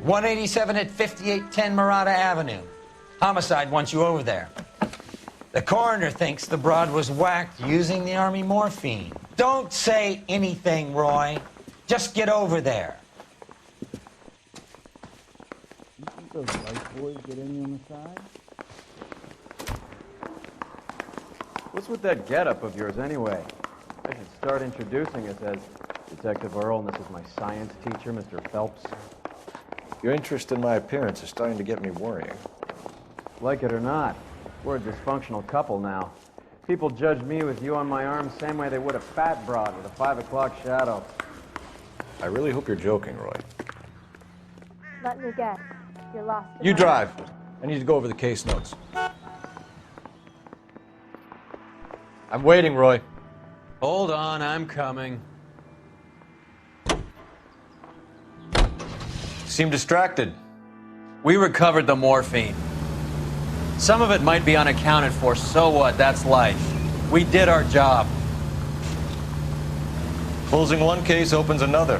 187 at 5810 Murata Avenue. Homicide wants you over there. The coroner thinks the broad was whacked using the Army morphine. Don't say anything, Roy. Just get over there. You think those white boys get in you on the side? What's with that getup of yours, anyway? I should start introducing us as Detective Earl, and this is my science teacher, Mr. Phelps. Your interest in my appearance is starting to get me worrying. Like it or not, we're a dysfunctional couple now. People judge me with you on my arm the same way they would a fat broad with a 5 o'clock shadow. I really hope you're joking, Roy. Let me guess. You're lost. You drive. I need to go over the case notes. I'm waiting, Roy. Hold on, I'm coming. Seem distracted. We recovered the morphine. Some of it might be unaccounted for, so what? That's life. We did our job. Closing one case opens another.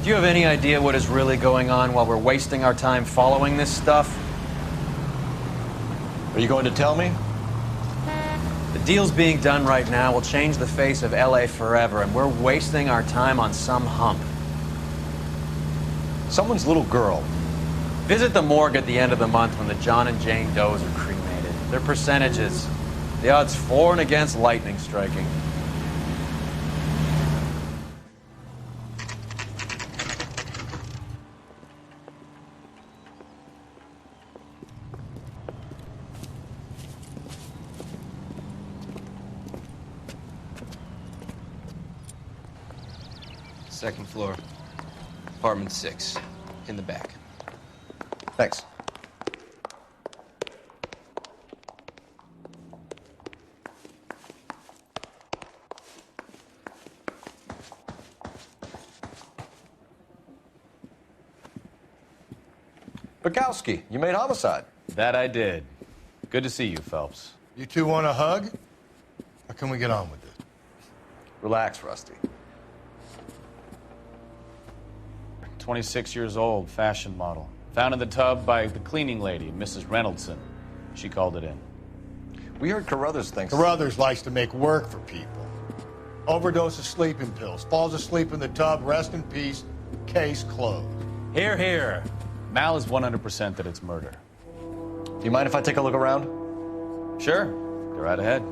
Do you have any idea what is really going on while we're wasting our time following this stuff? Are you going to tell me? The deals being done right now will change the face of LA forever, and we're wasting our time on some hump. Someone's little girl. Visit the morgue at the end of the month when the John and Jane Does are cremated. Their percentages. The odds for and against lightning striking. Second floor, apartment 6, in the back. Thanks. Bukowski, you made homicide. That I did. Good to see you, Phelps. You two want a hug? Or can we get on with it? Relax, Rusty. 26 years old, fashion model. Found in the tub by the cleaning lady, Mrs. Reynoldson. She called it in. We heard Carruthers thinks... Carruthers likes to make work for people. Overdose of sleeping pills. Falls asleep in the tub. Rest in peace. Case closed. Here, here. Mal is 100% that it's murder. Do you mind if I take a look around? Sure. Go right ahead.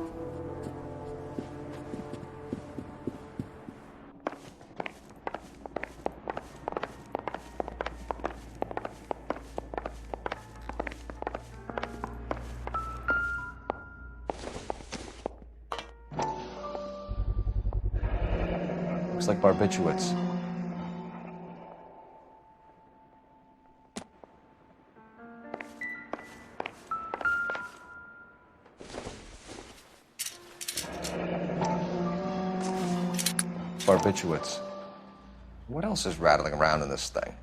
Looks like barbiturates. Barbiturates. What else is rattling around in this thing?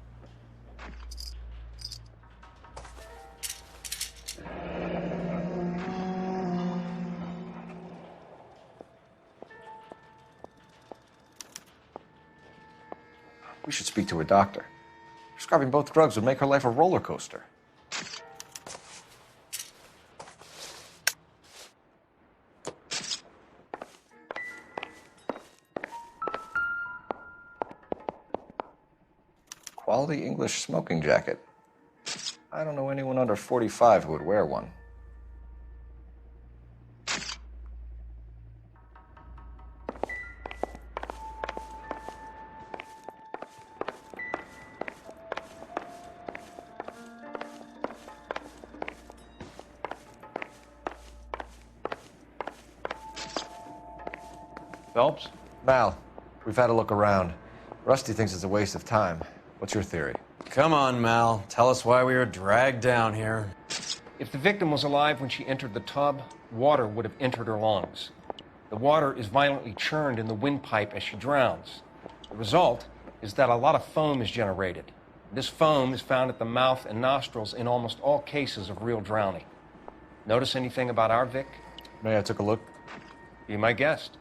We should speak to a doctor. Prescribing both drugs would make her life a roller coaster. Quality English smoking jacket. I don't know anyone under 45 who would wear one. Phelps? Mal, we've had a look around. Rusty thinks it's a waste of time. What's your theory? Come on, Mal. Tell us why we were dragged down here. If the victim was alive when she entered the tub, water would have entered her lungs. The water is violently churned in the windpipe as she drowns. The result is that a lot of foam is generated. This foam is found at the mouth and nostrils in almost all cases of real drowning. Notice anything about our Vic? May I take a look? Be my guest.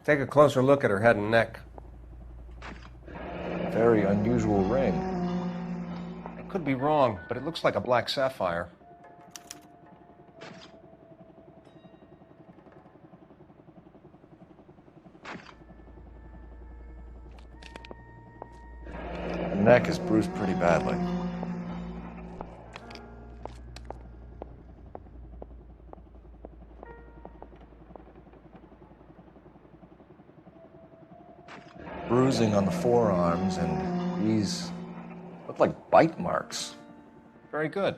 Take a closer look at her head and neck. very unusual ring. I could be wrong, but it looks like a black sapphire. The neck is bruised pretty badly. Bruising on the forearms, and these look like bite marks. Very good.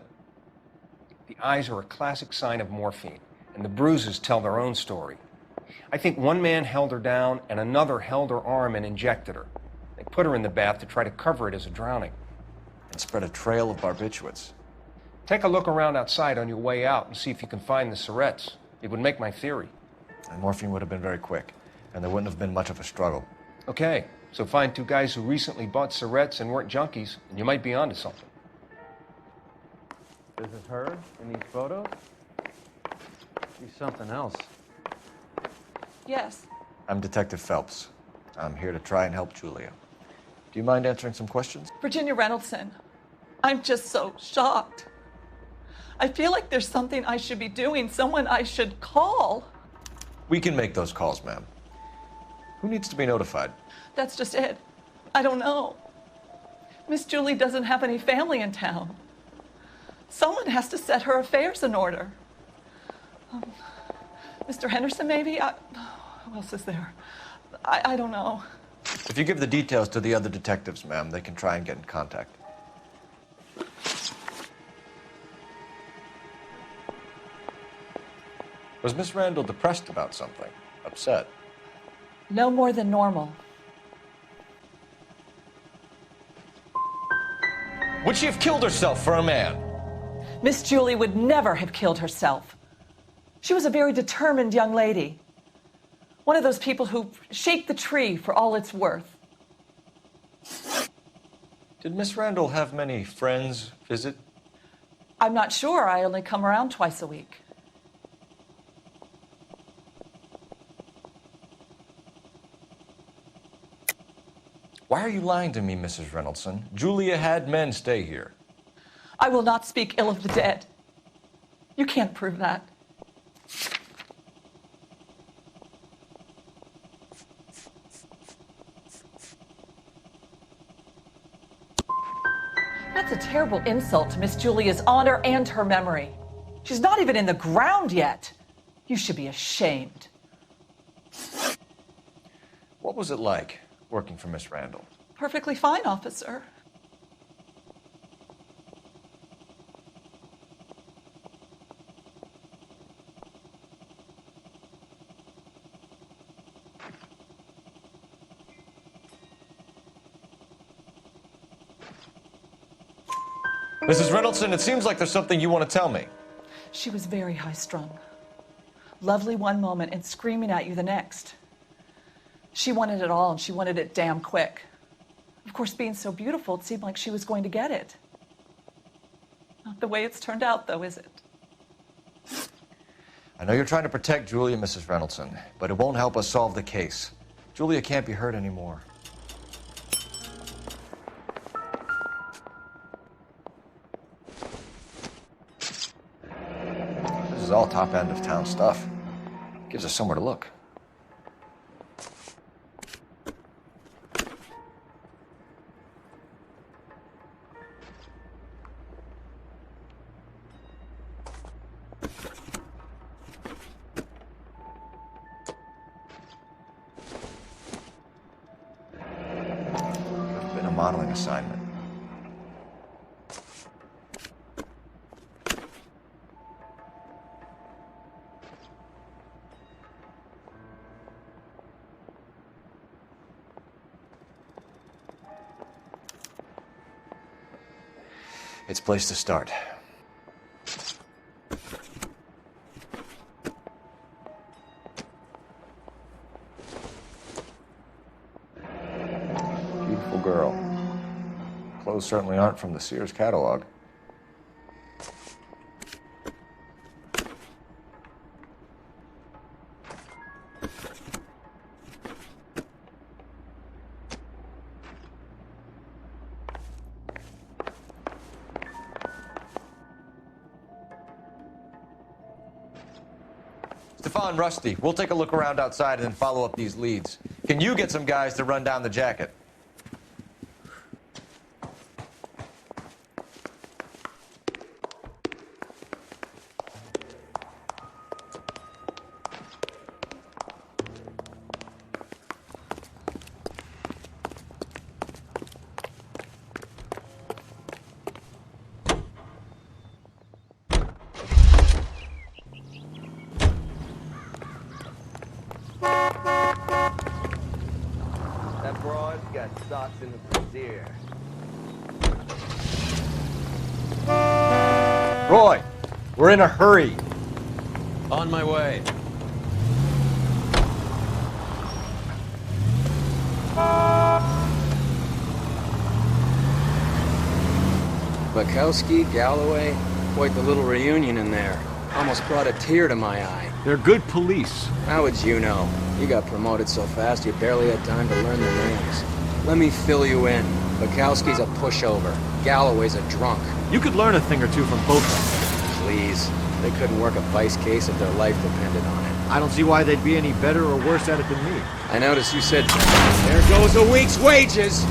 The eyes are a classic sign of morphine, and the bruises tell their own story. I think one man held her down and another held her arm and injected her. They put her in the bath to try to cover it as a drowning. And spread a trail of barbiturates. Take a look around outside on your way out and see if you can find the syrettes. It would make my theory. And morphine would have been very quick, and there wouldn't have been much of a struggle. Okay, so find two guys who recently bought syrettes and weren't junkies, and you might be onto something. This is her in these photos? She's something else. Yes. I'm Detective Phelps. I'm here to try and help Julia. Do you mind answering some questions? Virginia Reynoldson. I'm just so shocked. I feel like there's something I should be doing, someone I should call. We can make those calls, ma'am. Who needs to be notified? That's just it. I don't know. Miss Julie doesn't have any family in town. Someone has to set her affairs in order. Mr. Henderson, maybe? Who else is there? I don't know. If you give the details to the other detectives, ma'am, they can try and get in contact. Was Miss Randall depressed about something? Upset? No more than normal. Would she have killed herself for a man? Miss Julie would never have killed herself. She was a very determined young lady. One of those people who shake the tree for all it's worth. Did Miss Randall have many friends visit? I'm not sure. I only come around twice a week. Why are you lying to me, Mrs. Reynoldson? Julia had men stay here. I will not speak ill of the dead. You can't prove that. That's a terrible insult to Miss Julia's honor and her memory. She's not even in the ground yet. You should be ashamed. What was it like working for Miss Randall? Perfectly fine, officer. Mrs. Reynoldson, it seems like there's something you want to tell me. She was very high-strung. Lovely one moment and screaming at you the next. She wanted it all, and she wanted it damn quick. Of course, being so beautiful, it seemed like she was going to get it. Not the way it's turned out, though, is it? I know you're trying to protect Julia, Mrs. Reynoldson, but it won't help us solve the case. Julia can't be hurt anymore. This is all top end of town stuff. Gives us somewhere to look. Could have been a modeling assignment. It's a place to start. Beautiful girl. Clothes certainly aren't from the Sears catalog. on, Rusty. We'll take a look around outside and then follow up these leads. Can you get some guys to run down the jacket? That broad's got socks in the brassiere. Roy, we're in a hurry. On my way. Bukowski, Galloway, quite the little reunion in there. Almost brought a tear to my eye. They're good police. How would you know? You got promoted so fast you barely had time to learn their names. Let me fill you in. Bukowski's a pushover. Galloway's a drunk. You could learn a thing or two from both of them. Please. They couldn't work a vice case if their life depended on it. I don't see why they'd be any better or worse at it than me. I noticed you said, "There goes a week's wages!"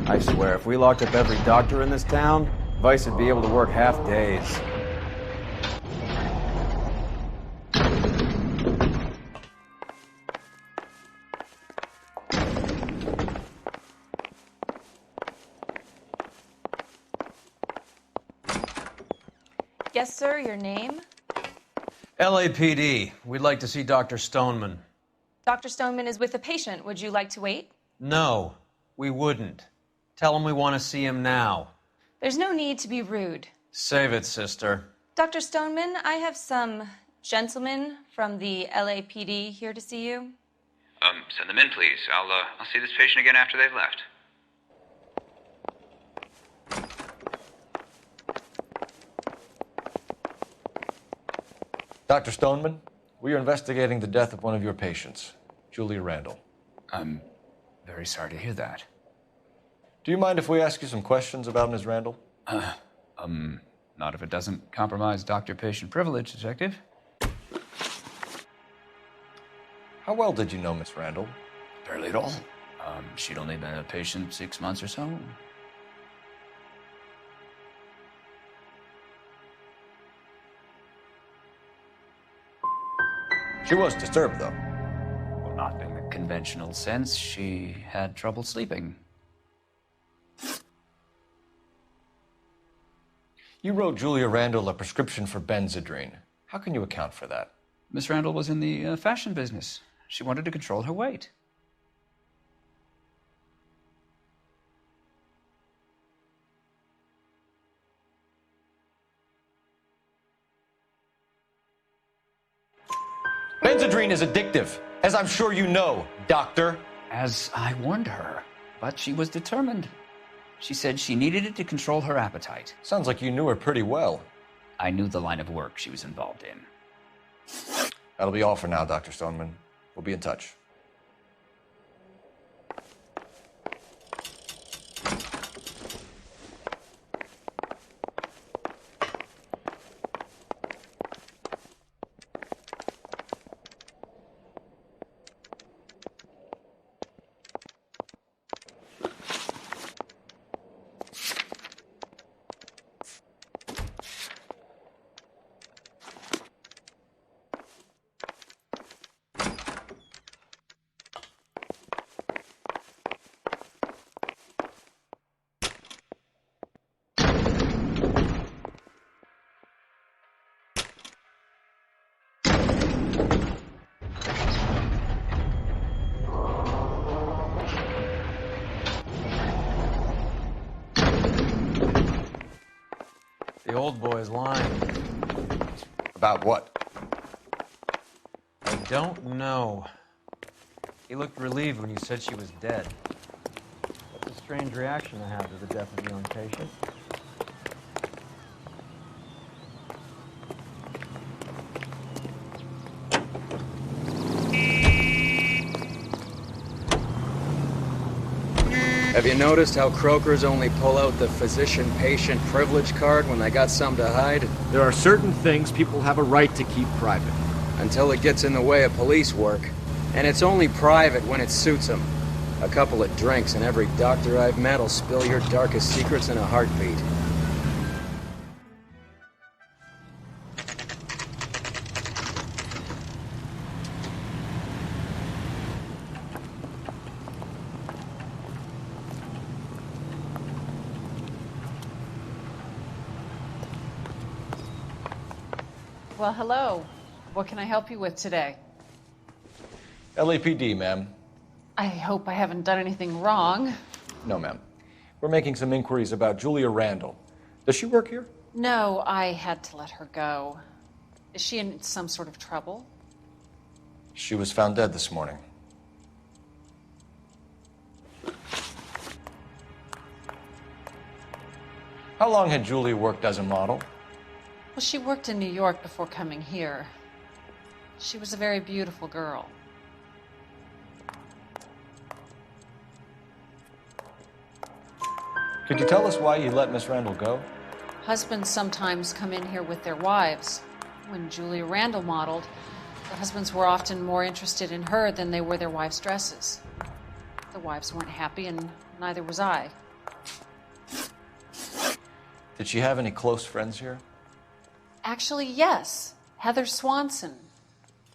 I swear, if we locked up every doctor in this town, Vice would be able to work half days. Yes, sir, your name? LAPD. We'd like to see Dr. Stoneman. Dr. Stoneman is with a patient. Would you like to wait? No, we wouldn't. Tell him we want to see him now. There's no need to be rude. Save it, sister. Dr. Stoneman, I have some gentlemen from the LAPD here to see you. Send them in, please. I'll see this patient again after they've left. Dr. Stoneman, we are investigating the death of one of your patients, Julia Randall. I'm very sorry to hear that. Do you mind if we ask you some questions about Ms. Randall? Not if it doesn't compromise doctor-patient privilege, Detective. How well did you know Miss Randall? Barely at all. She'd only been a patient 6 months or so. She was disturbed, though. Well, not in the conventional sense. She had trouble sleeping. You wrote Julia Randall a prescription for Benzedrine. How can you account for that? Miss Randall was in the fashion business. She wanted to control her weight. Benzedrine is addictive, as I'm sure you know, Doctor. As I warned her, but she was determined. She said she needed it to control her appetite. Sounds like you knew her pretty well. I knew the line of work she was involved in. That'll be all for now, Dr. Stoneman. We'll be in touch. old boy's lying. About what? I don't know. He looked relieved when you said she was dead. That's a strange reaction to have to the death of a young patient. Have you noticed how Croakers only pull out the physician-patient privilege card when they got something to hide? There are certain things people have a right to keep private. Until it gets in the way of police work. And it's only private when it suits them. A couple of drinks and every doctor I've met will spill your darkest secrets in a heartbeat. Well, hello. What can I help you with today? LAPD, ma'am. I hope I haven't done anything wrong. No, ma'am. We're making some inquiries about Julia Randall. Does she work here? No, I had to let her go. Is she in some sort of trouble? She was found dead this morning. How long had Julia worked as a model? Well, she worked in New York before coming here. She was a very beautiful girl. Could you tell us why you let Miss Randall go? Husbands sometimes come in here with their wives. When Julia Randall modeled, the husbands were often more interested in her than they were their wives' dresses. The wives weren't happy, and neither was I. Did she have any close friends here? Actually, yes. Heather Swanson.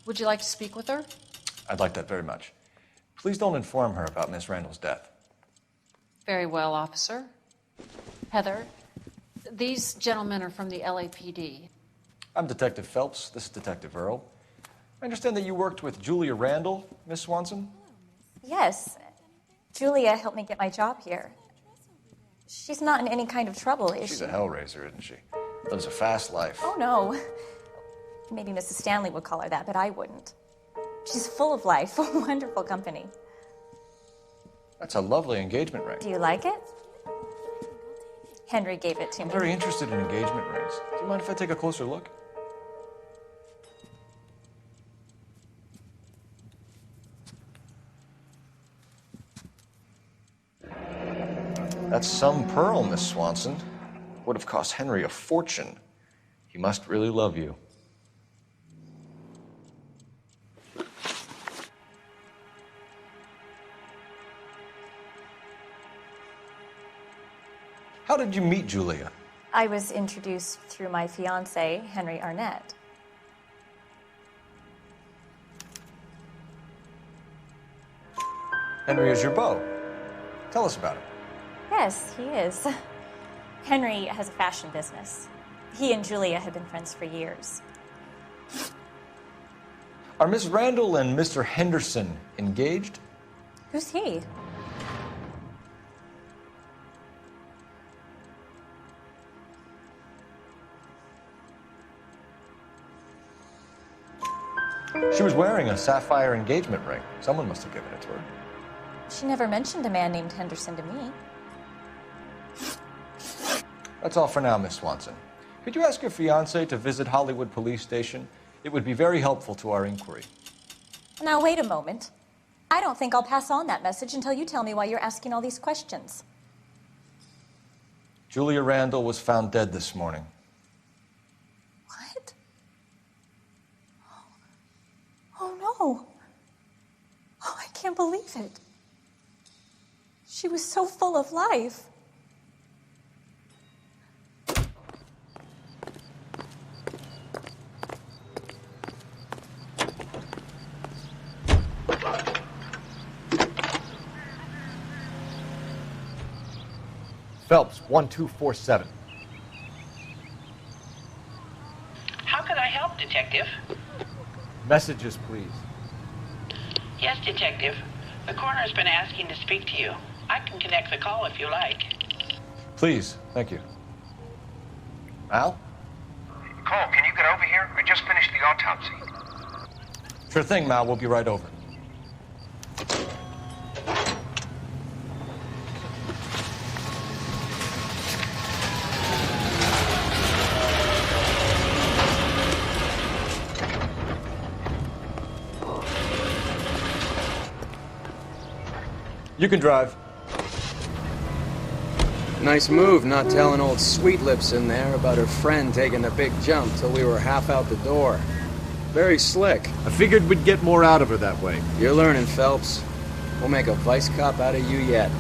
Would you like to speak with her? I'd like that very much. Please don't inform her about Miss Randall's death. Very well, officer. Heather, these gentlemen are from the LAPD. I'm Detective Phelps. This is Detective Earl. I understand that you worked with Julia Randall, Miss Swanson? Yes. Julia helped me get my job here. She's not in any kind of trouble, is She's she? a hellraiser, isn't she? Lives a fast life. Oh, no. Maybe Mrs. Stanley would call her that, but I wouldn't. She's full of life, wonderful company. That's a lovely engagement ring. Do you like it? Henry gave it to I'm me. very interested in engagement rings. Do you mind if I take a closer look? That's some pearl, Miss Swanson. Would have cost Henry a fortune. He must really love you. How did you meet Julia? I was introduced through my fiancé, Henry Arnett. Henry is your beau. Tell us about it. Yes, he is. Henry has a fashion business. He and Julia have been friends for years. Are Miss Randall and Mr. Henderson engaged? Who's he? She was wearing a sapphire engagement ring. Someone must have given it to her. She never mentioned a man named Henderson to me. That's all for now, Miss Swanson. Could you ask your fiancé to visit Hollywood Police Station? It would be very helpful to our inquiry. Now, wait a moment. I don't think I'll pass on that message until you tell me why you're asking all these questions. Julia Randall was found dead this morning. What? Oh, no. Oh, I can't believe it. She was so full of life. Phelps, 1247. How can I help, Detective? Messages, please. Yes, Detective. The coroner's been asking to speak to you. I can connect the call if you like. Please, thank you. Al? Cole, can you get over here? I just finished the autopsy. Sure thing, Mal. We'll be right over. You can drive. Nice move not telling old Sweet Lips in there about her friend taking the big jump till we were half out the door. Very slick. I figured we'd get more out of her that way. You're learning, Phelps. We'll make a vice cop out of you yet.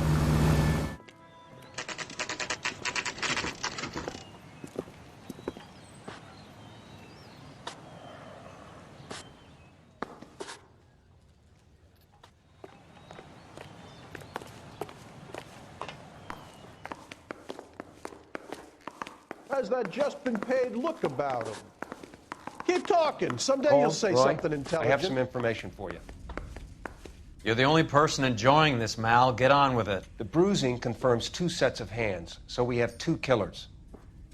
Has that just been paid look about him? Keep talking. Someday Cole, you'll say Roy, something intelligent. I have some information for you. You're the only person enjoying this, Mal. Get on with it. The bruising confirms 2 sets of hands, so we have 2 killers.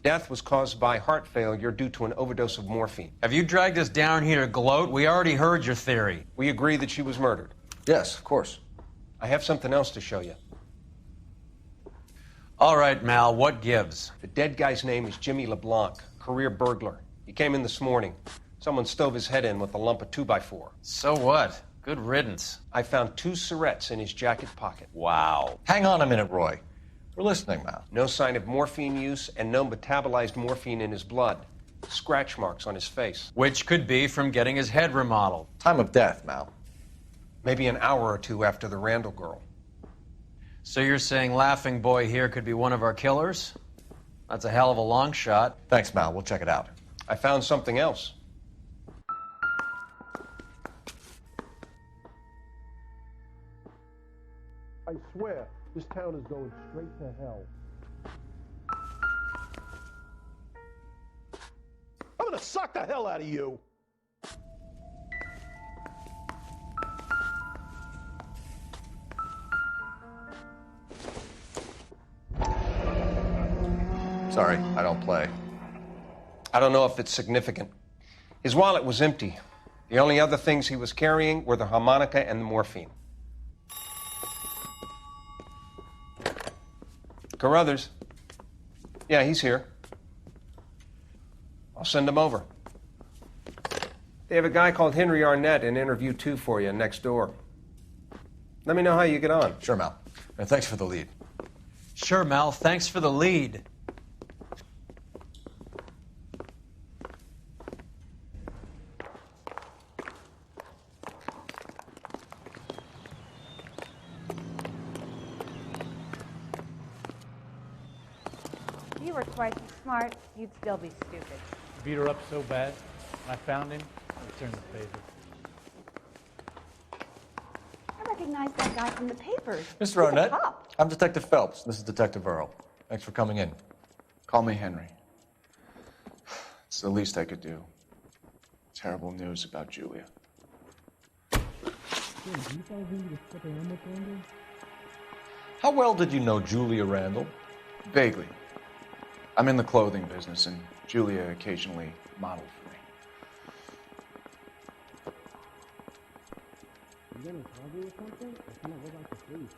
Death was caused by heart failure due to an overdose of morphine. Have you dragged us down here to gloat? We already heard your theory. We agree that she was murdered. Yes, of course. I have something else to show you. All right, Mal, what gives? The dead guy's name is Jimmy LeBlanc, career burglar. He came in this morning. Someone stove his head in with a lump of 2x4. So what? Good riddance. I found 2 Syrettes in his jacket pocket. Wow. Hang on a minute, Roy. We're listening, Mal. No sign of morphine use and no metabolized morphine in his blood. Scratch marks on his face. Which could be from getting his head remodeled. Time of death, Mal. Maybe an hour or 2 after the Randall girl. So you're saying Laughing Boy here could be one of our killers? That's a hell of a long shot. Thanks, Mal. We'll check it out. I found something else. I swear, this town is going straight to hell. I'm gonna suck the hell out of you. Sorry, I don't play. I don't know if it's significant. His wallet was empty. The only other things he was carrying were the harmonica and the morphine. Carruthers. Yeah, he's here. I'll send him over. They have a guy called Henry Arnett in interview 2 for you next door. Let me know how you get on. Sure, Mal. And thanks for the lead. Sure, Mal. Thanks for the lead. If you were twice as smart, you'd still be stupid. Beat her up so bad. When I found him, I returned the favor. I recognize that guy from the papers. Mr. He's a Arnett, cop. I'm Detective Phelps. This is Detective Earl. Thanks for coming in. Call me Henry. It's the least I could do. Terrible news about Julia. How well did you know Julia Randall? Vaguely. I'm in the clothing business, and Julia occasionally modeled for me. You gonna tell me or something? I cannot go back to sleep.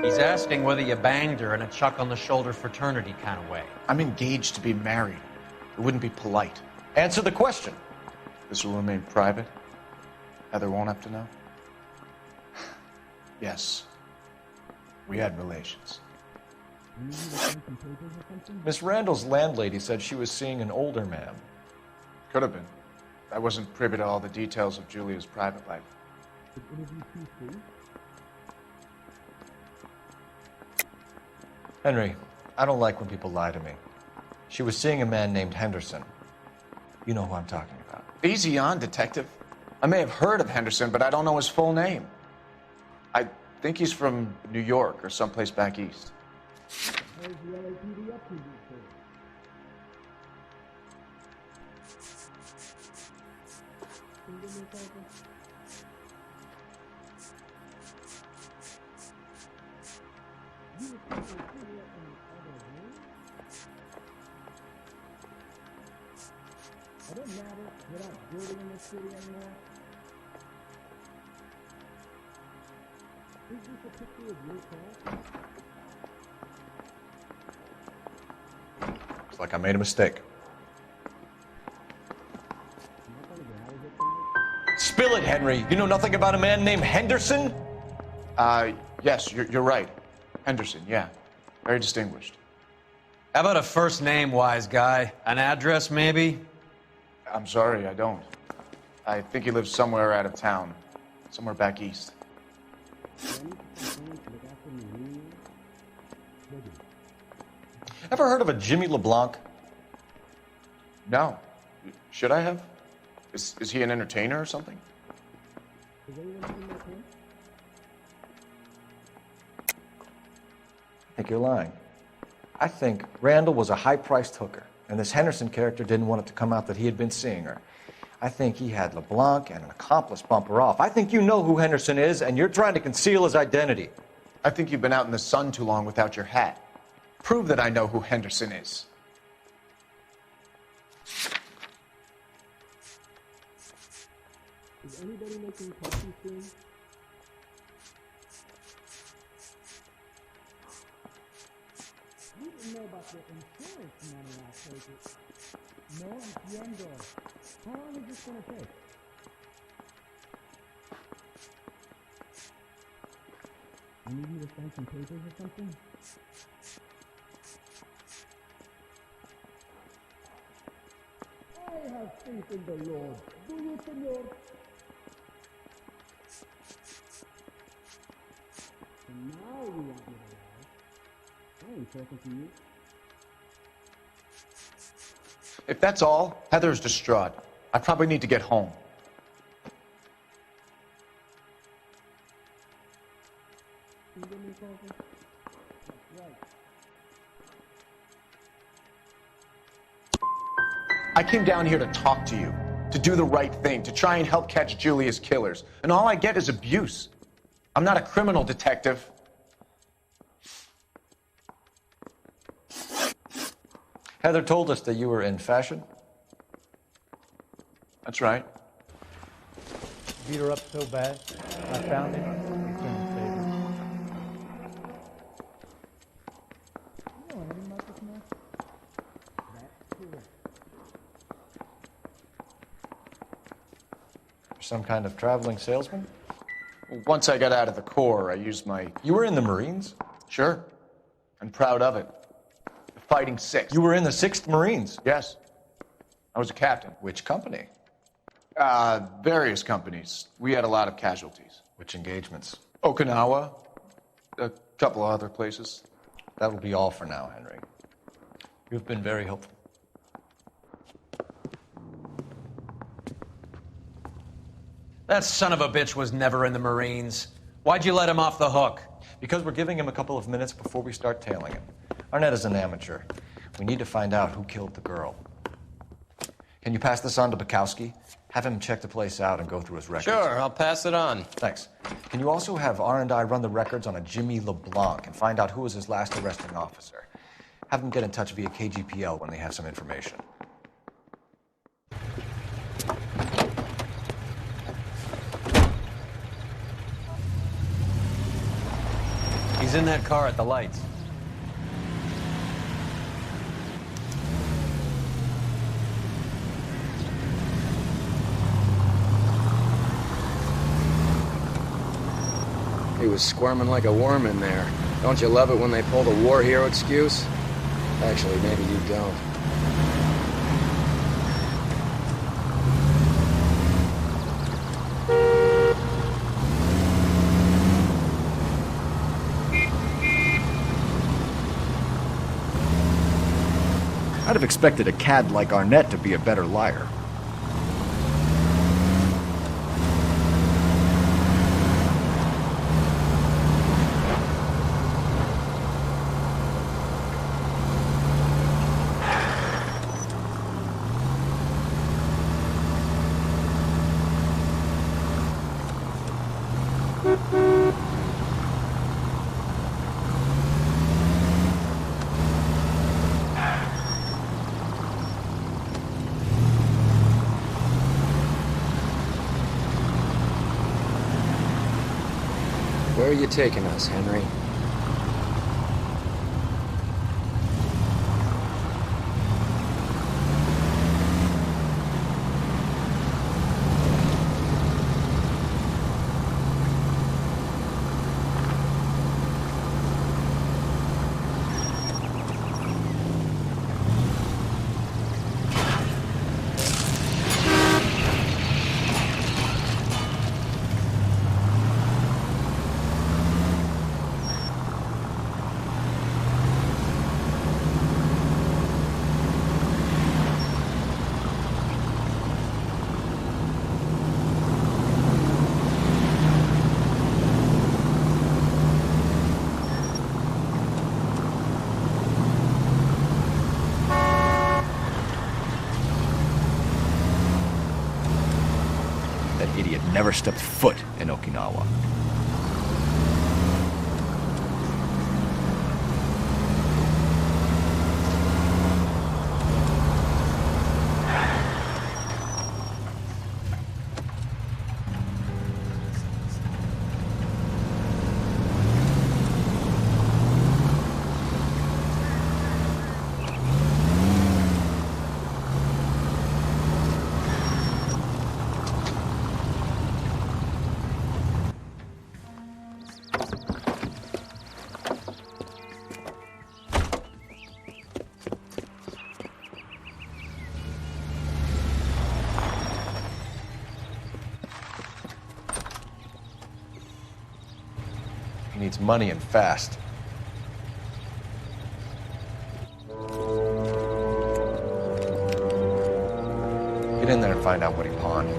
He's asking whether you banged her in a chuck-on-the-shoulder fraternity kind of way. I'm engaged to be married. It wouldn't be polite. Answer the question. This will remain private? Heather won't have to know? Yes. We had relations. Miss Randall's landlady said she was seeing an older man. Could have been. I wasn't privy to all the details of Julia's private life. Henry, I don't like when people lie to me. She was seeing a man named Henderson. You know who I'm talking about. Easy on, Detective. I may have heard of Henderson, but I don't know his full name. I think he's from New York or someplace back east. I don't matter. We're not building in this city anymore. Is this a picture of your car? Looks like I made a mistake. Spill it, Henry. You know nothing about a man named Henderson? Yes, you're right. Henderson, yeah. Very distinguished. How about a first name, wise guy? An address, maybe? I'm sorry, I don't. I think he lives somewhere out of town. Somewhere back east. Ever heard of a Jimmy LeBlanc? No. Should I have? Is he an entertainer or something? I think you're lying. I think Randall was a high-priced hooker, and this Henderson character didn't want it to come out that he had been seeing her. I think he had LeBlanc and an accomplice bump her off. I think you know who Henderson is, and you're trying to conceal his identity. I think you've been out in the sun too long without your hat. Prove that I know who Henderson is. Is anybody making coffee soon? You didn't know about the insurance money I take it. No entiendo. How long is this going to take? You need me to sign some papers or something? I have faith in the Lord. Do you, Senor? And now we want you to lie. I ain't talking to you. If that's all, Heather's distraught. I probably need to get home. Can you give me a coffee? That's right. I came down here to talk to you, to do the right thing, to try and help catch Julia's killers. And all I get is abuse. I'm not a criminal detective. Heather told us that you were in fashion. That's right. Beat her up so bad, I found him. He couldn't save her. You know anything about this man? That's correct. Some kind of traveling salesman? Once I got out of the Corps, I used my... You were in the Marines? Sure. I'm proud of it. The Fighting Sixth. You were in the 6th Marines? Yes. I was a captain. Which company? Various companies. We had a lot of casualties. Which engagements? Okinawa. A couple of other places. That will be all for now, Henry. You've been very helpful. That son of a bitch was never in the Marines. Why'd you let him off the hook? Because we're giving him a couple of minutes before we start tailing him. Arnett is an amateur. We need to find out who killed the girl. Can you pass this on to Bukowski? Have him check the place out and go through his records. Sure, I'll pass it on. Thanks. Can you also have R&I run the records on a Jimmy LeBlanc and find out who was his last arresting officer? Have them get in touch via KGPL when they have some information. He's in that car at the lights. He was squirming like a worm in there. Don't you love it when they pull the war hero excuse? Actually, maybe you don't. I'd have expected a cad like Arnett to be a better liar. are you taking us, Henry? Idiot never stepped foot in Okinawa. He needs money and fast. Get in there and find out what he pawned.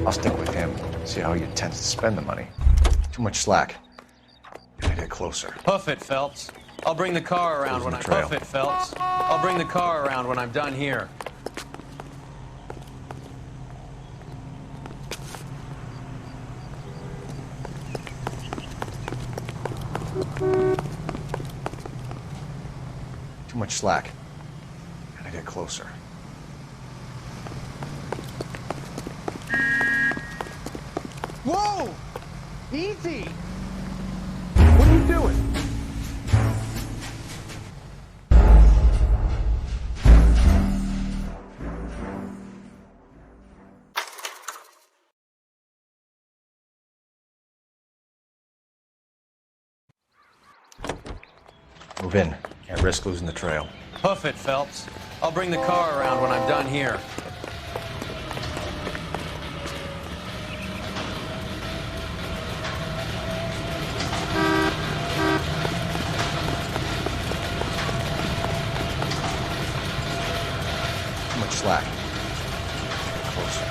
I'll stick with him, see how he intends to spend the money. Too much slack. Gotta get closer. Hoof it, Phelps. I'll bring the car around when I'm hoof it, Phelps. I'll bring the car around when I'm done here. Too much slack. Gotta get closer. Whoa! Easy! What are you doing? Move in. Can't risk losing the trail. Hoof it, Phelps. I'll bring the car around when I'm done here. Too much slack. Get closer.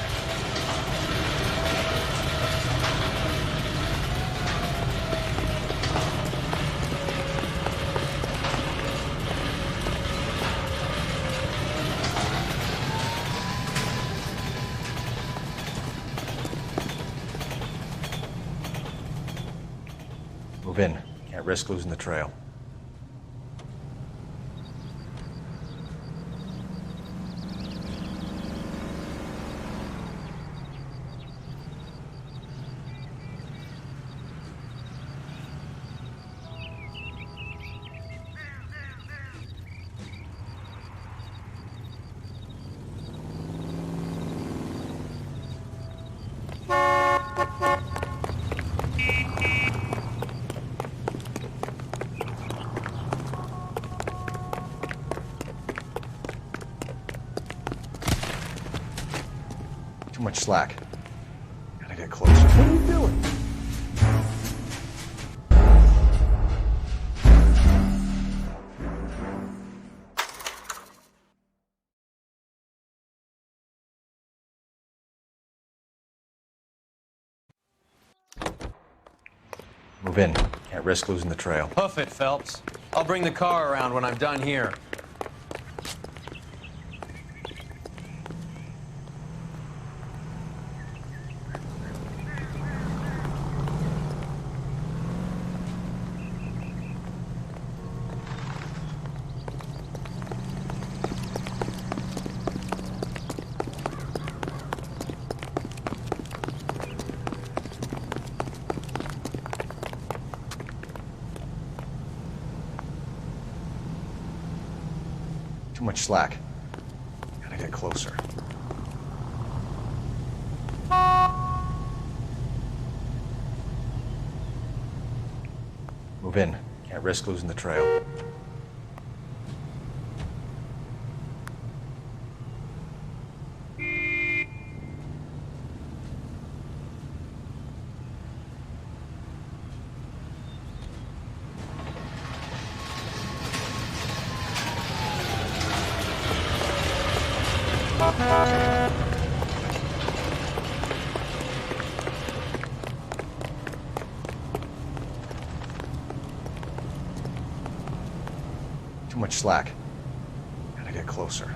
Move in. Can't risk losing the trail. Too much slack. Gotta get closer. What are you doing? Move in. Can't risk losing the trail. Hoof it, Phelps. I'll bring the car around when I'm done here. Too much slack. Gotta get closer. Move in. Can't risk losing the trail. Too much slack. Gotta get closer.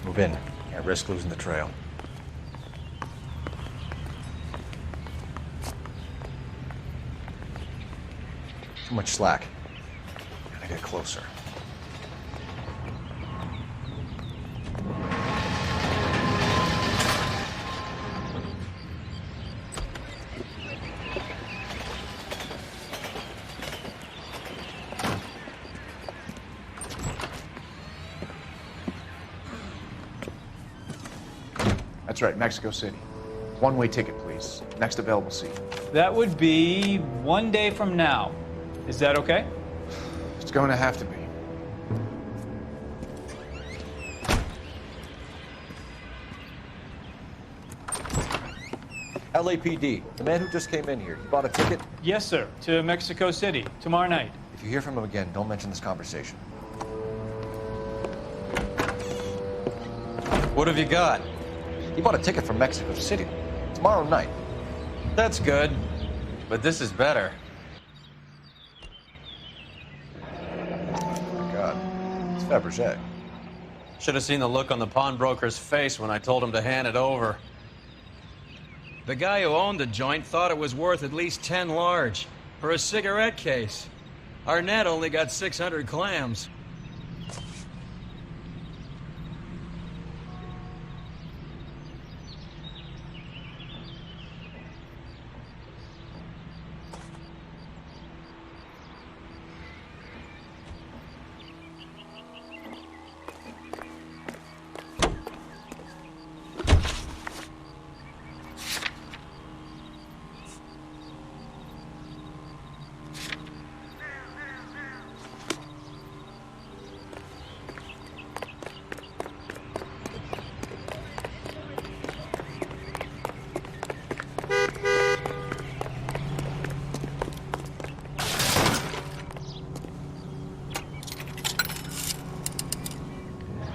Move in. Can't risk losing the trail. Too much slack. Gotta get closer. That's right, Mexico City. One-way ticket, please. Next available seat. That would be 1 day from now. Is that okay? It's going to have to be. LAPD, the man who just came in here, he bought a ticket? Yes, sir. To Mexico City, tomorrow night. If you hear from him again, don't mention this conversation. What have you got? He bought a ticket from Mexico City. Tomorrow night. That's good. But this is better. Oh my God. It's Fabergé. Should have seen the look on the pawnbroker's face when I told him to hand it over. The guy who owned the joint thought it was worth at least 10 large for a cigarette case. Arnett only got 600 clams.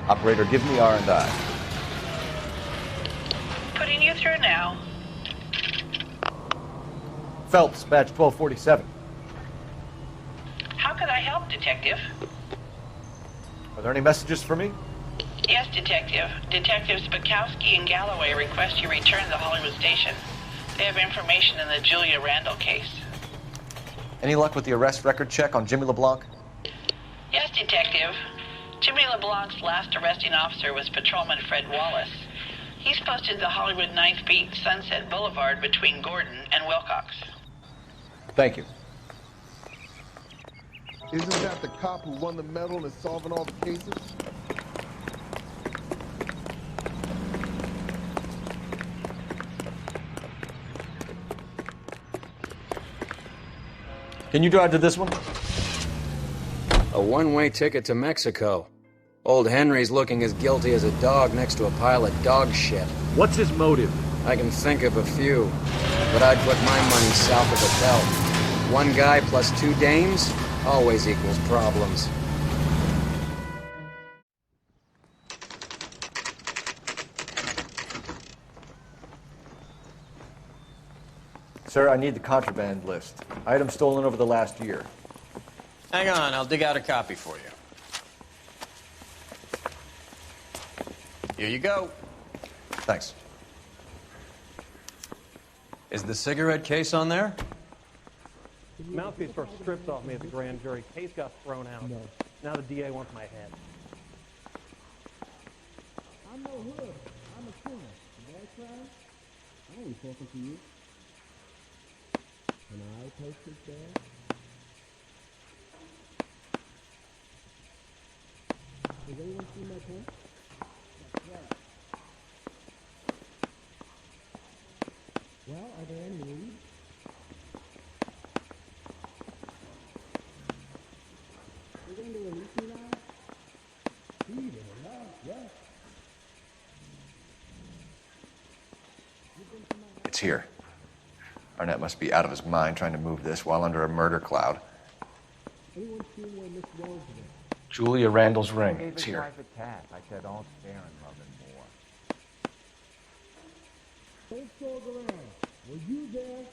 Operator, give me R&I. Putting you through now. Phelps, badge 1247. How could I help, Detective? Are there any messages for me? Yes, Detective. Detectives Bukowski and Galloway request you return to the Hollywood station. They have information in the Julia Randall case. Any luck with the arrest record check on Jimmy LeBlanc? Yes, Detective. Jimmy LeBlanc's last arresting officer was Patrolman Fred Wallace. He's posted the Hollywood 9th Beat Sunset Boulevard between Gordon and Wilcox. Thank you. Isn't that the cop who won the medal and is solving all the cases? Can you drive to this one? A one-way ticket to Mexico. Old Henry's looking as guilty as a dog next to a pile of dog shit. What's his motive? I can think of a few, but I'd put my money south of the belt. One guy plus 2 dames always equals problems. Sir, I need the contraband list. Items stolen over the last year. Hang on, I'll dig out a copy for you. Here you go. Thanks. Is the cigarette case on there? Mouthpiece first stripped off me at the grand jury. Case got thrown out. No. Now the DA wants my head. I'm no hood. I'm a killer. Boy, crime? I ain't talking to you. Can I post it there? Does anyone see my pen? That's right. Well, are there any leads? You're going to release me now? Either, yes. It's here. Arnett must be out of his mind trying to move this while under a murder cloud. Anyone seen where Miss Rose is? Julia Randall's ring. I gave It's it here. private task. I said, don't stare and love him more. Don't talk around. Were you there?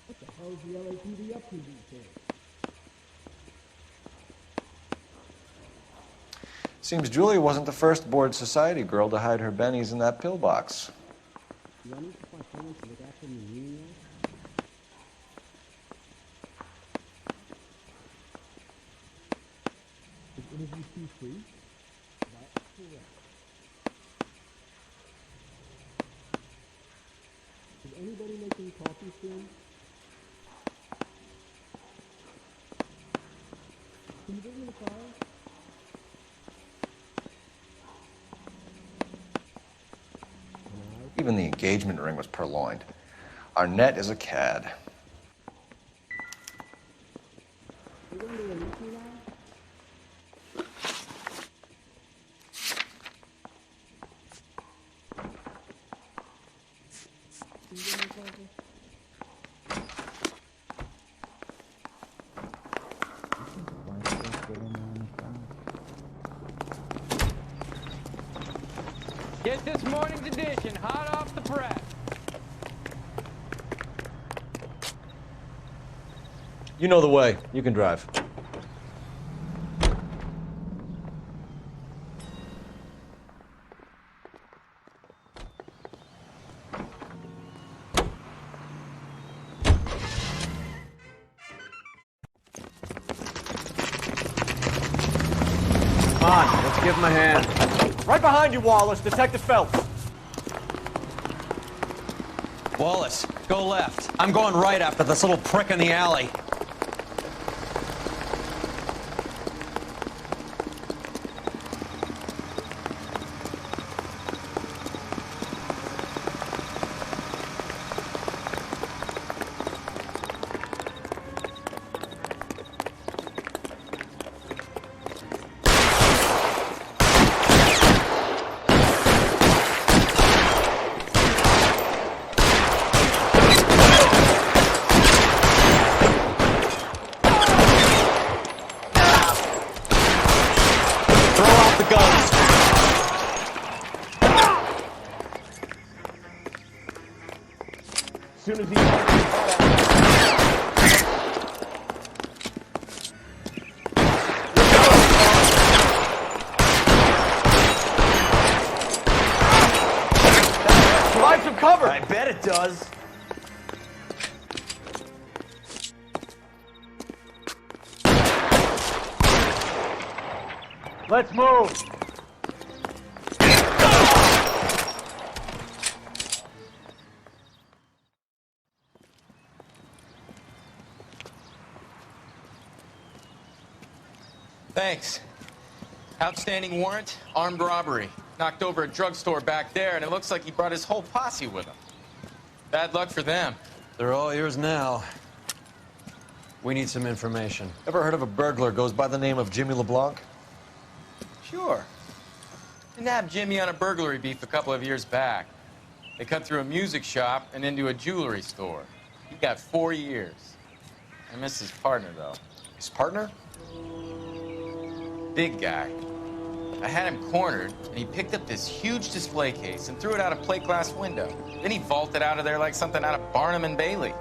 What the hell is the LAPD up to these days? Seems Julia wasn't the first bored society girl to hide her bennies in that pillbox. Do I need to find someone to look after me anyway? Is interview fee free? That's correct. Is anybody making coffee soon? Can you bring me the fire? Even the engagement ring was purloined. Arnett is a cad. Are you going to release me now? Can you give me coffee? Get this morning's edition hot off the press. You know the way. You can drive. Come on, let's give him a hand. Right behind you, Wallace. Detective Phelps. Wallace, go left. I'm going right after this little prick in the alley. As soon as he Provide some cover. I bet it does. Let's move. Thanks. Outstanding warrant, armed robbery. Knocked over a drugstore back there, and it looks like he brought his whole posse with him. Bad luck for them. They're all yours now. We need some information. Ever heard of a burglar goes by the name of Jimmy LeBlanc? Sure. I nabbed Jimmy on a burglary beef a couple of years back. They cut through a music shop and into a jewelry store. He got 4 years. I miss his partner, though. His partner? Big guy. I had him cornered, and he picked up this huge display case and threw it out a plate glass window. Then he vaulted out of there like something out of Barnum and Bailey.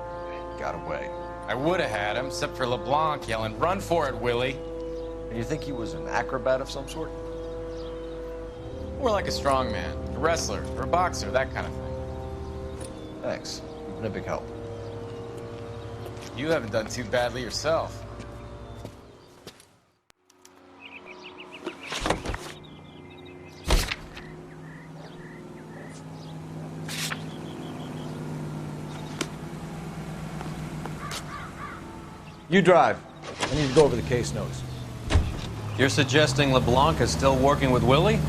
Got away. I would have had him, except for LeBlanc yelling, "Run for it, Willie!" And you think he was an acrobat of some sort? More like a strongman, a wrestler, or a boxer, that kind of thing. Thanks. You've been a big help. You haven't done too badly yourself. You drive. I need to go over the case notes. You're suggesting LeBlanc is still working with Willie?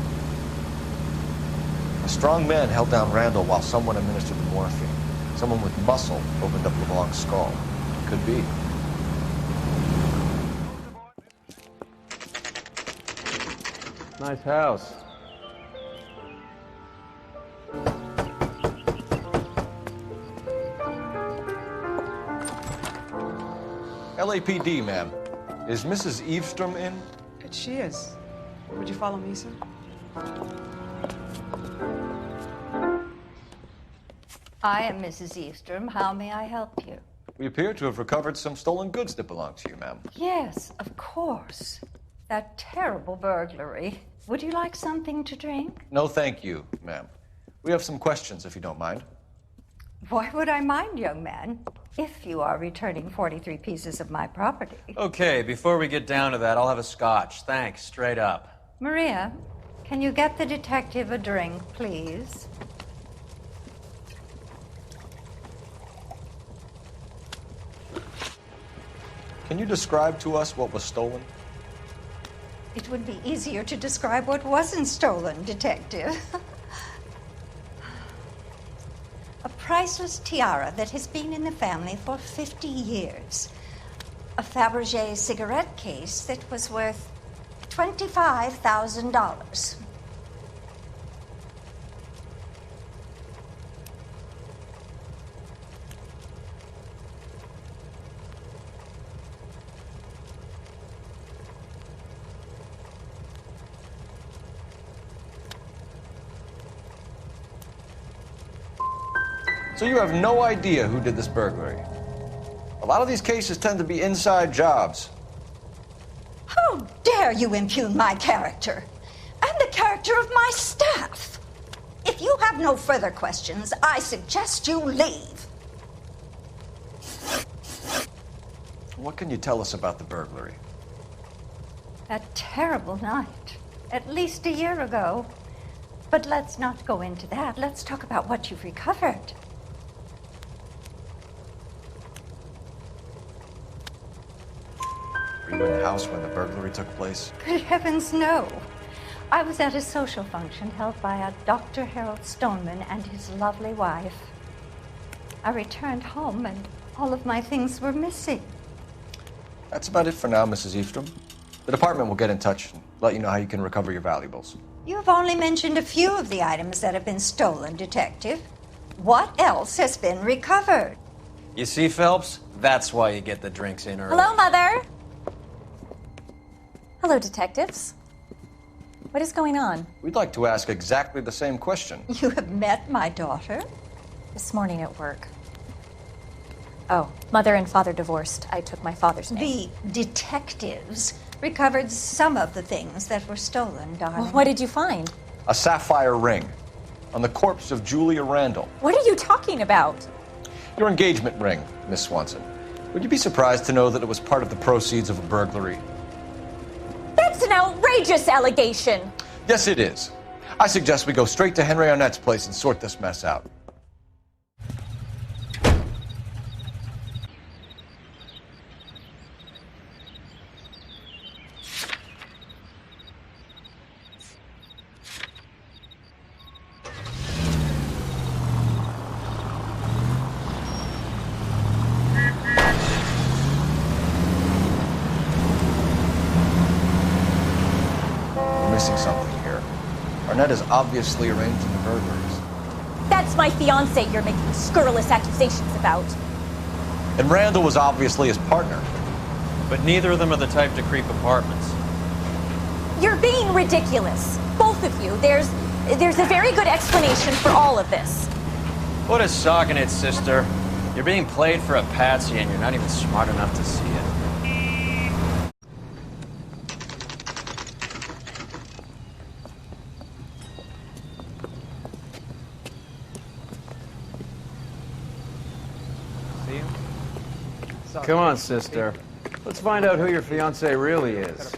A strong man held down Randall while someone administered the morphine. Someone with muscle opened up LeBlanc's skull. Could be. Nice house. LAPD, ma'am. Is Mrs. Eavestrom in? She is. Would you follow me, sir? I am Mrs. Eavestrom. How may I help you? We appear to have recovered some stolen goods that belong to you, ma'am. Yes, of course. That terrible burglary. Would you like something to drink? No, thank you, ma'am. We have some questions, if you don't mind. Why would I mind, young man, if you are returning 43 pieces of my property? Okay, before we get down to that, I'll have a scotch. Thanks, straight up. Maria, can you get the detective a drink, please? Can you describe to us what was stolen? It would be easier to describe what wasn't stolen, Detective. A priceless tiara that has been in the family for 50 years. A Fabergé cigarette case that was worth $25,000. So you have no idea who did this burglary? A lot of these cases tend to be inside jobs. How dare you impugn my character and the character of my staff? If you have no further questions, I suggest you leave. What can you tell us about the burglary? A terrible night, at least a year ago. But let's not go into that. Let's talk about what you've recovered. Were you in the house when the burglary took place? Good heavens, no. I was at a social function held by a Dr. Harold Stoneman and his lovely wife. I returned home and all of my things were missing. That's about it for now, Mrs. Eavestrom. The department will get in touch and let you know how you can recover your valuables. You have only mentioned a few of the items that have been stolen, Detective. What else has been recovered? You see, Phelps? That's why you get the drinks in early. Hello, Mother. Hello, detectives. What is going on? We'd like to ask exactly the same question. You have met my daughter? This morning at work. Oh, mother and father divorced. I took my father's name. The detectives recovered some of the things that were stolen, darling. Well, what did you find? A sapphire ring on the corpse of Julia Randall. What are you talking about? Your engagement ring, Miss Swanson. Would you be surprised to know that it was part of the proceeds of a burglary? That's an outrageous allegation. Yes, it is. I suggest we go straight to Henry Arnett's place and sort this mess out. Something here. Arnett is obviously arranging the burglaries. That's my fiance you're making scurrilous accusations about. And Randall was obviously his partner. But neither of them are the type to creep apartments. You're being ridiculous. Both of you. There's a very good explanation for all of this. What is socking it, sister? You're being played for a patsy and you're not even smart enough to see it. Come on, sister. Let's find out who your fiance really is.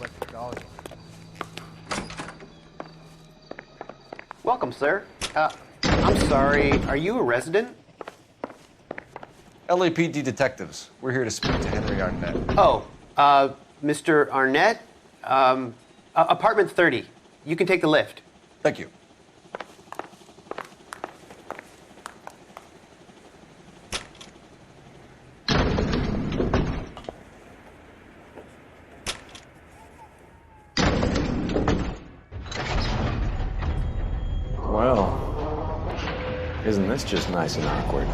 Welcome, sir. I'm sorry, are you a resident? LAPD detectives. We're here to speak to Henry Arnett. Oh, Mr. Arnett? Apartment 30. You can take the lift. Thank you. Well, isn't this just nice and awkward?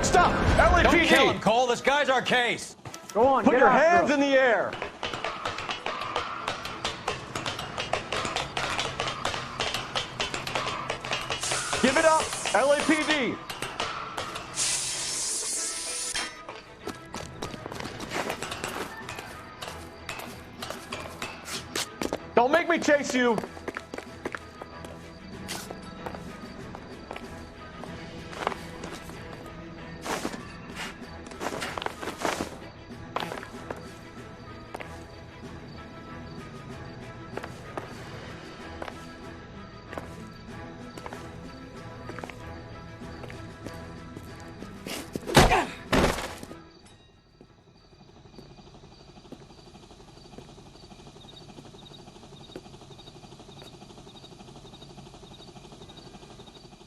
Stop! LAPD! Don't kill him, Cole. This guy's our case. Go on, Put your hands in the air. Give it up, LAPD. Don't make me chase you.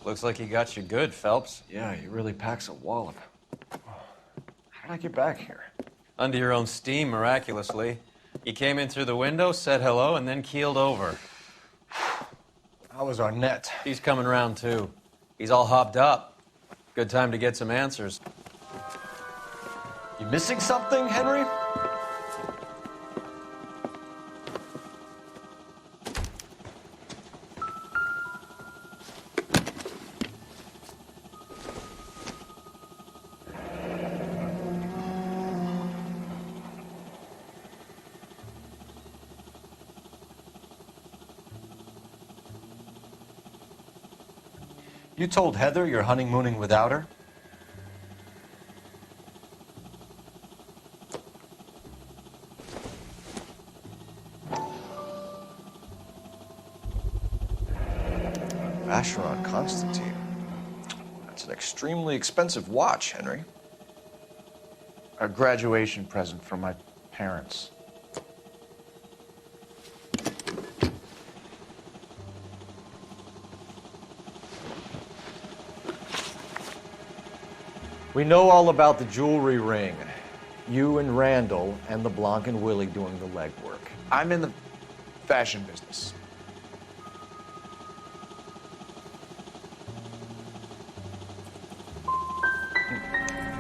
Looks like he got you good, Phelps. Yeah, he really packs a wallop. How did I get back here? Under your own steam, miraculously. You came in through the window, said hello, and then keeled over. How was Arnett? He's coming round, too. He's all hopped up. Good time to get some answers. You missing something, Henry? You told Heather you're honeymooning without her? Vacheron Constantine. That's an extremely expensive watch, Henry. A graduation present from my parents. We know all about the jewelry ring. You and Randall and LeBlanc and Willie doing the legwork. I'm in the fashion business.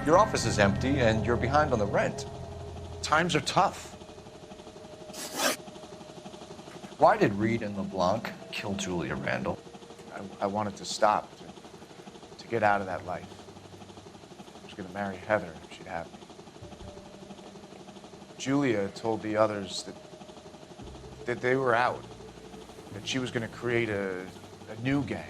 Your office is empty and you're behind on the rent. Times are tough. Why did Reed and LeBlanc kill Julia Randall? I wanted to stop, to get out of that life. I was going to marry Heather if she'd have me. Julia told the others that they were out, that she was going to create a new gang.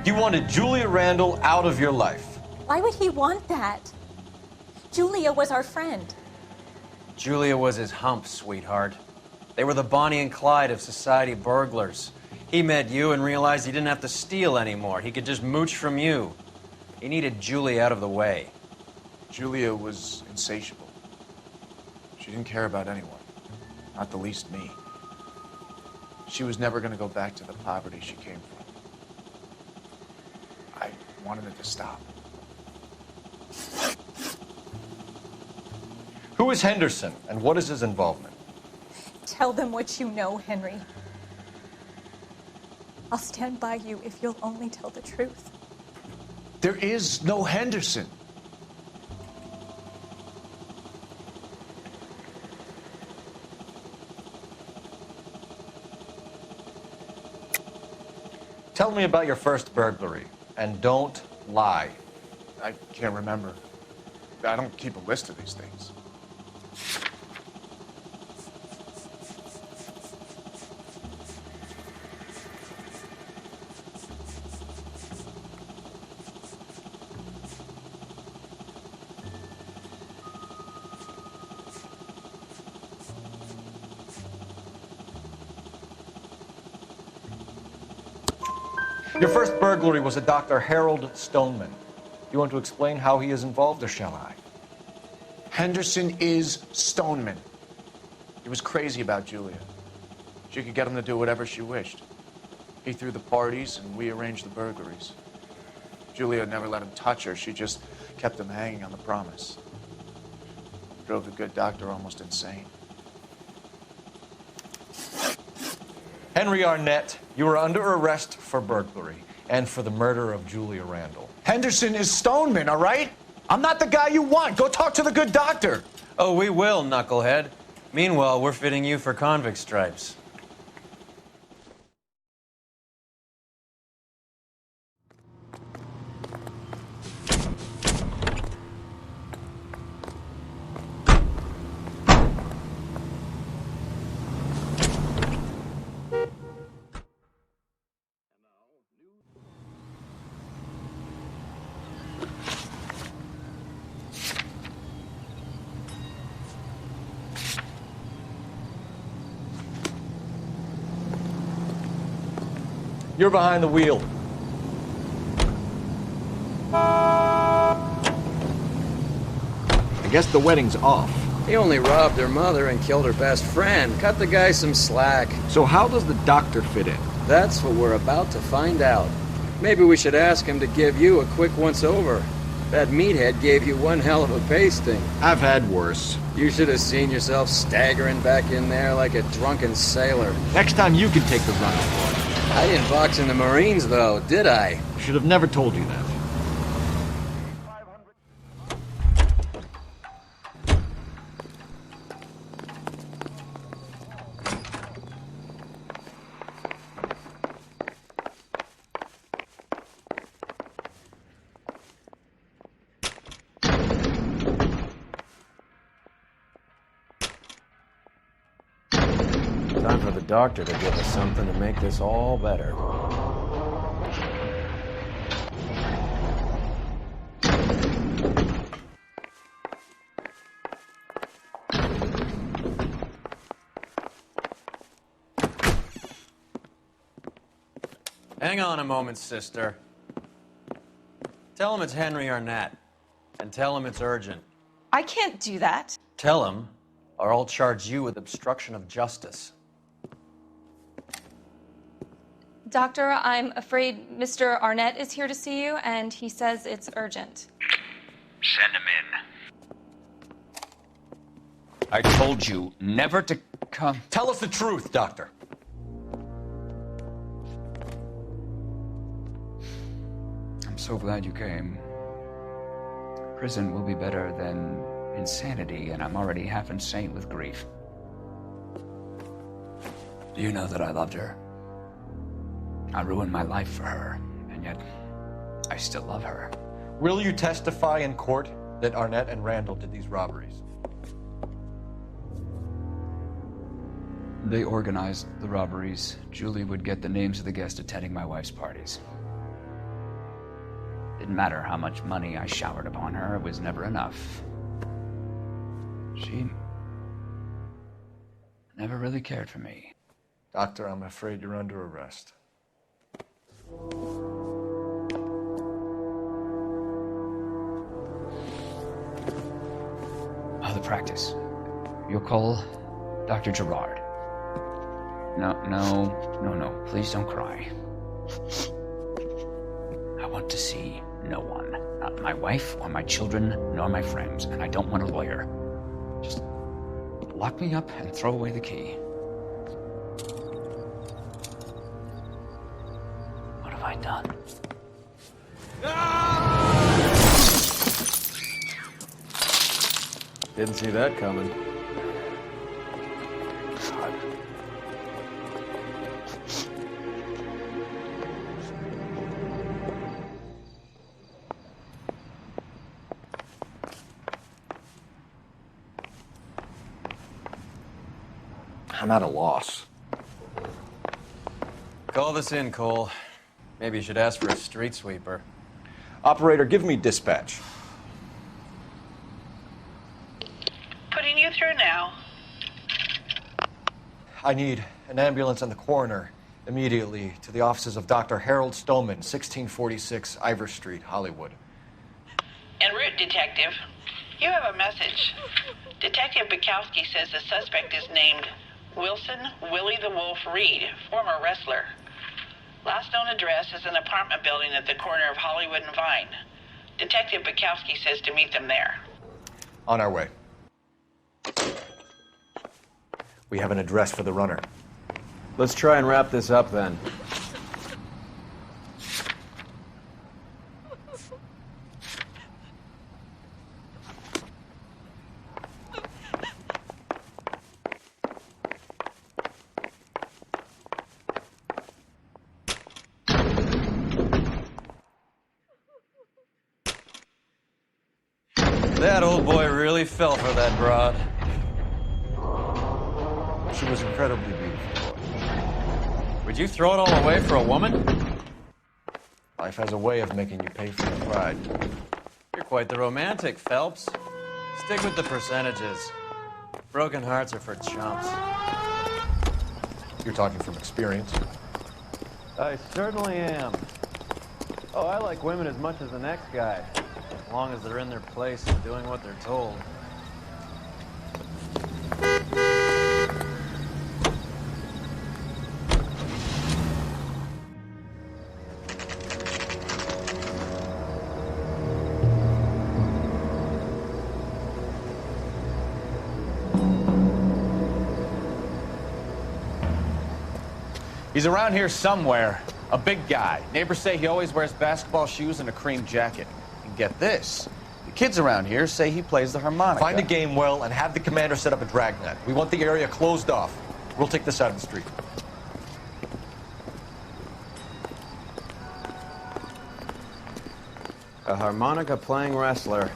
You wanted Julia Randall out of your life. Why would he want that? Julia was our friend. Julia was his hump, sweetheart. They were the Bonnie and Clyde of society burglars. He met you and realized he didn't have to steal anymore. He could just mooch from you. He needed Julia out of the way. Julia was insatiable. She didn't care about anyone, not the least me. She was never going to go back to the poverty she came from. I wanted it to stop. Who is Henderson and what is his involvement? Tell them what you know, Henry. I'll stand by you if you'll only tell the truth. There is no Henderson. Tell me about your first burglary, and don't lie. I can't remember. I don't keep a list of these things. Your first burglary was a Dr. Harold Stoneman. You want to explain how he is involved, or shall I? Henderson is Stoneman. He was crazy about Julia. She could get him to do whatever she wished. He threw the parties, and we arranged the burglaries. Julia never let him touch her. She just kept him hanging on the promise. Drove the good doctor almost insane. Henry Arnett, you are under arrest for burglary and for the murder of Julia Randall. Henderson is Stoneman, all right? I'm not the guy you want. Go talk to the good doctor. Oh, we will, knucklehead. Meanwhile, we're fitting you for convict stripes. You're behind the wheel. I guess the wedding's off. He only robbed her mother and killed her best friend. Cut the guy some slack. So how does the doctor fit in? That's what we're about to find out. Maybe we should ask him to give you a quick once-over. That meathead gave you one hell of a pasting. I've had worse. You should have seen yourself staggering back in there like a drunken sailor. Next time you can take the run for it. I didn't box in the Marines, though, did I? Should have never told you that. Time for the doctor to give us something to make this all better. Hang on a moment, sister. Tell him it's Henry Arnett, and tell him it's urgent. I can't do that. Tell him, or I'll charge you with obstruction of justice. Doctor, I'm afraid Mr. Arnett is here to see you, and he says it's urgent. Send him in. I told you never to come. Tell us the truth, Doctor. I'm so glad you came. Prison will be better than insanity, and I'm already half insane with grief. Do you know that I loved her? I ruined my life for her, and yet I still love her. Will you testify in court that Arnett and Randall did these robberies? They organized the robberies. Julie would get the names of the guests attending my wife's parties. Didn't matter how much money I showered upon her, it was never enough. She never really cared for me. Doctor, I'm afraid you're under arrest. The practice. You'll call Dr. Gerard. No. Please don't cry. I want to see no one. Not my wife or my children, nor my friends. And I don't want a lawyer. Just lock me up and throw away the key. What have I done? Didn't see that coming. God. I'm at a loss. Call this in, Cole. Maybe you should ask for a street sweeper. Operator, give me dispatch. Putting you through now. I need an ambulance and the coroner immediately to the offices of Dr. Harold Stoneman, 1646 Ivor Street, Hollywood. En route, Detective. You have a message. Detective Bukowski says the suspect is named Wilson Willie the Wolf Reed, former wrestler. Last known address is an apartment building at the corner of Hollywood and Vine. Detective Bukowski says to meet them there. On our way. We have an address for the runner. Let's try and wrap this up then. That old boy really fell for that broad. She was incredibly beautiful. Would you throw it all away for a woman? Life has a way of making you pay for your pride. You're quite the romantic, Phelps. Stick with the percentages. Broken hearts are for chumps. You're talking from experience. I certainly am. Oh, I like women as much as the next guy. As long as they're in their place and doing what they're told. He's around here somewhere. A big guy. Neighbors say he always wears basketball shoes and a cream jacket. And get this. The kids around here say he plays the harmonica. Find a game well and have the commander set up a dragnet. We want the area closed off. We'll take this side of the street. A harmonica-playing wrestler.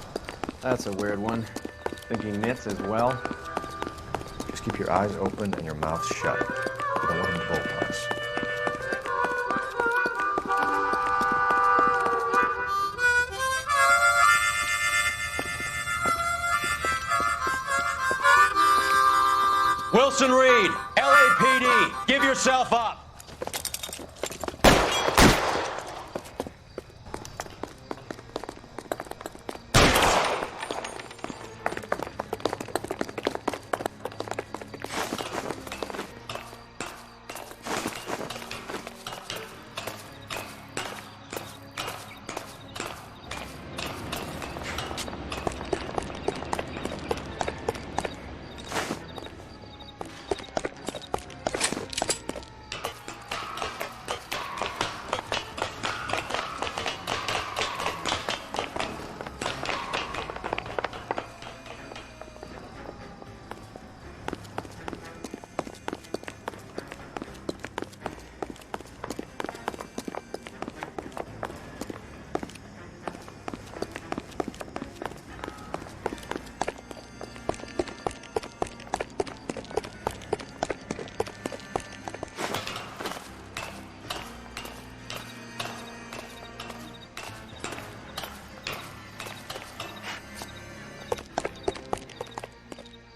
That's a weird one. Think he knits as well? Just keep your eyes open and your mouth shut. We don't want him to bolt on us. Wilson Reed, LAPD, give yourself up.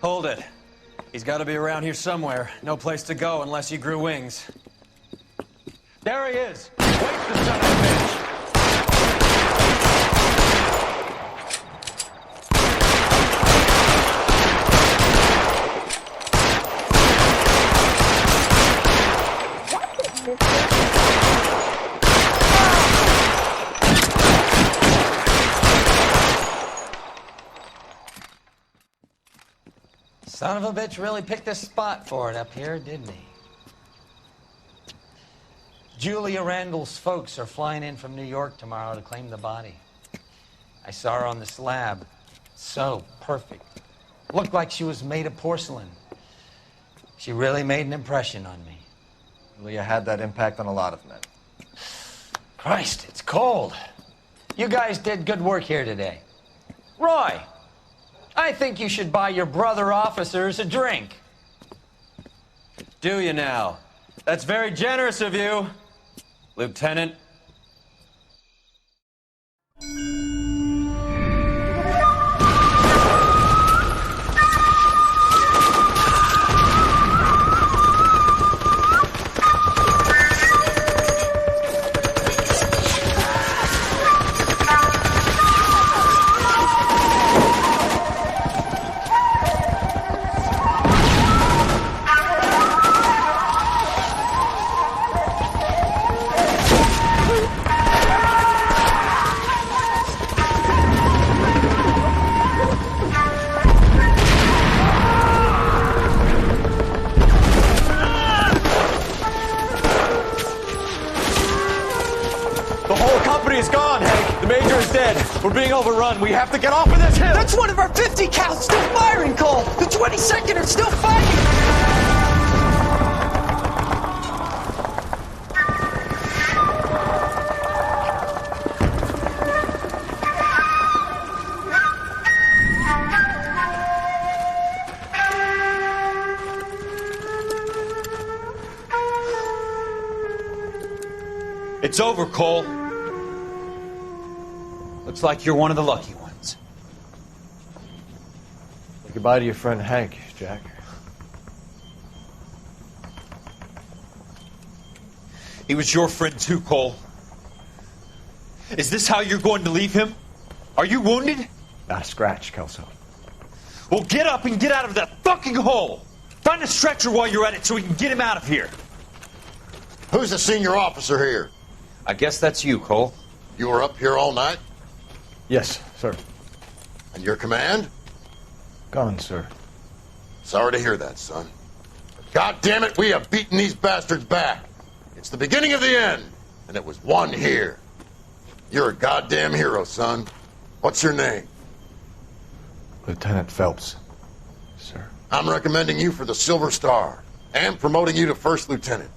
Hold it. He's got to be around here somewhere. No place to go unless he grew wings. There he is! Wait, the son of a bitch! Son of a bitch really picked a spot for it up here, didn't he? Julia Randall's folks are flying in from New York tomorrow to claim the body. I saw her on the slab. So perfect. Looked like she was made of porcelain. She really made an impression on me. Julia had that impact on a lot of men. Christ, it's cold. You guys did good work here today. Roy, I think you should buy your brother officers a drink. Do you now? That's very generous of you, Lieutenant. We're being overrun. We have to get off of this hill. That's one of our 50 cals still firing, Cole. The 22nd are still fighting. It's over, Cole. Looks like you're one of the lucky ones. Say goodbye to your friend Hank, Jack. He was your friend too, Cole. Is this how you're going to leave him? Are you wounded? Not a scratch, Kelso. Well, get up and get out of that fucking hole! Find a stretcher while you're at it so we can get him out of here. Who's the senior officer here? I guess that's you, Cole. You were up here all night? Yes, sir. And your command? Gone, sir. Sorry to hear that, son. God damn it, we have beaten these bastards back. It's the beginning of the end, and it was one here. You're a goddamn hero, son. What's your name? Lieutenant Phelps, sir. I'm recommending you for the Silver Star and promoting you to First Lieutenant.